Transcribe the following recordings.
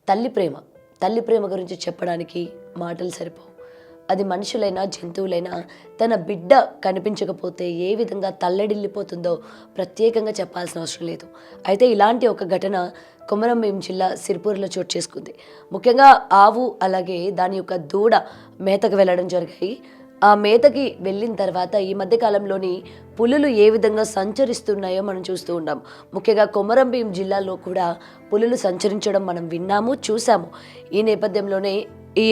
తల్లి ప్రేమ గురించి చెప్పడానికి మాటలు సరిపోవు. అది మనుషులైనా జంతువులైనా తన బిడ్డ కనిపించకపోతే ఏ విధంగా తల్లడిల్లిపోతుందో ప్రత్యేకంగా చెప్పాల్సిన అవసరం లేదు. అయితే ఇలాంటి ఒక ఘటన కొమరంభీం జిల్లా సిర్పూర్లో చోటు చేసుకుంది. ముఖ్యంగా ఆవు అలాగే దాని యొక్క దూడ మేతకు వెళ్ళడం జరిగాయి. ఆ మేతకి వెళ్ళిన తర్వాత ఈ మధ్య కాలంలోని పులులు ఏ విధంగా సంచరిస్తున్నాయో మనం చూస్తూ ఉన్నాం. ముఖ్యంగా కొమరంభీం జిల్లాలో కూడా పులులు సంచరించడం మనం విన్నాము, చూసాము. ఈ నేపథ్యంలోనే ఈ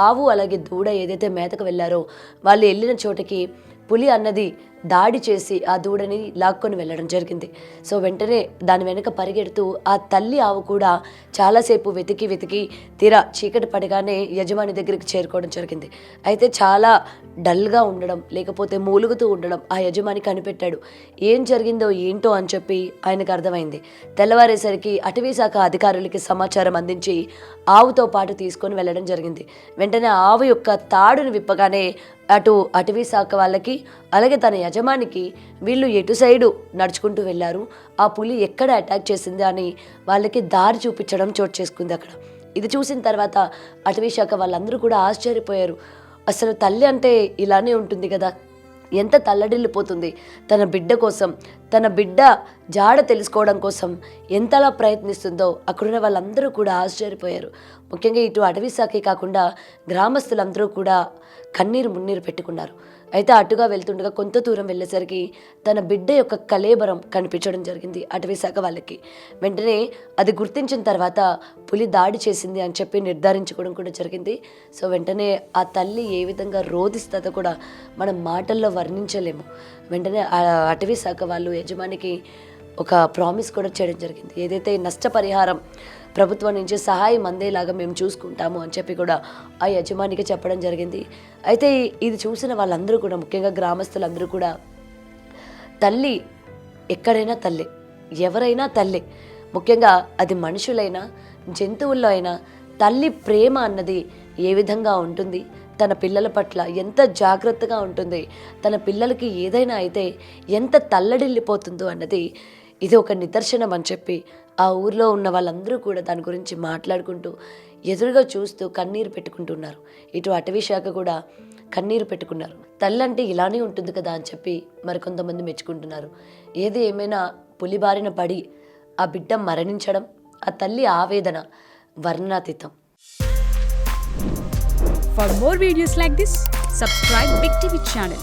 ఆవు అలాగే దూడ ఏదైతే మేతకు వెళ్ళారో వాళ్ళు వెళ్ళిన చోటకి పులి అన్నది దాడి చేసి ఆ దూడని లాక్కొని వెళ్ళడం జరిగింది. సో వెంటనే దాని వెనుక పరిగెడుతూ ఆ తల్లి ఆవు కూడా చాలాసేపు వెతికి తీరా చీకటి పడగానే యజమాని దగ్గరికి చేరుకోవడం జరిగింది. అయితే చాలా డల్గా ఉండడం, లేకపోతే మూలుగుతూ ఉండడం ఆ యజమాని కనిపెట్టాడు. ఏం జరిగిందో ఏంటో అని చెప్పి ఆయనకు అర్థమైంది. తెల్లవారేసరికి అటవీ శాఖ అధికారులకి సమాచారం అందించి ఆవుతో పాటు తీసుకొని వెళ్ళడం జరిగింది. వెంటనే ఆవు యొక్క తాడును విప్పగానే అటు అటవీ శాఖ వాళ్ళకి అలాగే తన యజమానికి వీళ్ళు ఎటు సైడు నడుచుకుంటూ వెళ్ళారు, ఆ పులి ఎక్కడ అటాక్ చేసింది అని వాళ్ళకి దారి చూపించడం చోటు చేసుకుంది అక్కడ. ఇది చూసిన తర్వాత అటవీ శాఖ వాళ్ళందరూ కూడా ఆశ్చర్యపోయారు. అసలు తల్లి అంటే ఇలానే ఉంటుంది కదా, ఎంత తల్లడిల్లిపోతుంది తన బిడ్డ కోసం, తన బిడ్డ జాడ తెలుసుకోవడం కోసం ఎంతలా ప్రయత్నిస్తుందో అక్కడున్న వాళ్ళందరూ కూడా ఆశ్చర్యపోయారు. ముఖ్యంగా ఇటు అటవీ శాఖే కాకుండా గ్రామస్తులందరూ కూడా కన్నీరు మున్నీరు పెట్టుకున్నారు. అయితే అటుగా వెళ్తుండగా కొంత దూరం వెళ్ళేసరికి తన బిడ్డ యొక్క కళేబరం కనిపించడం జరిగింది అటవీ శాఖ వాళ్ళకి. వెంటనే అది గుర్తించిన తర్వాత పులి దాడి చేసింది అని చెప్పి నిర్ధారించుకోవడం కూడా జరిగింది. సో వెంటనే ఆ తల్లి ఏ విధంగా రోధిస్తుందో కూడా మనం మాటల్లో వర్ణించలేము. వెంటనే ఆ అటవీ శాఖ వాళ్ళు యజమానికి ఒక ప్రామిస్ కూడా చేయడం జరిగింది. ఏదైతే నష్టపరిహారం ప్రభుత్వం నుంచి సహాయం అందేలాగా మేము చూసుకుంటాము అని చెప్పి కూడా ఆ యజమానికి చెప్పడం జరిగింది. అయితే ఇది చూసిన వాళ్ళందరూ కూడా, ముఖ్యంగా గ్రామస్తులందరూ కూడా తల్లి ఎక్కడైనా తల్లి, ఎవరైనా తల్లి, ముఖ్యంగా అది మనుషులైనా జంతువుల్లో అయినా తల్లి ప్రేమ అన్నది ఏ విధంగా ఉంటుంది, తన పిల్లల పట్ల ఎంత జాగ్రత్తగా ఉంటుంది, తన పిల్లలకి ఏదైనా అయితే ఎంత తల్లడిల్లిపోతుందో అన్నది ఇది ఒక నిదర్శనం అని చెప్పి ఆ ఊర్లో ఉన్న వాళ్ళందరూ కూడా దాని గురించి మాట్లాడుకుంటూ ఎదురుగా చూస్తూ కన్నీరు పెట్టుకుంటున్నారు. ఇటు అటవీ శాఖ కూడా కన్నీరు పెట్టుకున్నారు. తల్లి అంటే ఇలానే ఉంటుంది కదా అని చెప్పి మరికొంతమంది మెచ్చుకుంటున్నారు. ఏది ఏమైనా పులి బారిన పడి ఆ బిడ్డ మరణించడం, ఆ తల్లి ఆవేదన వర్ణనాతీతం. For more videos like this, subscribe Big TV channel.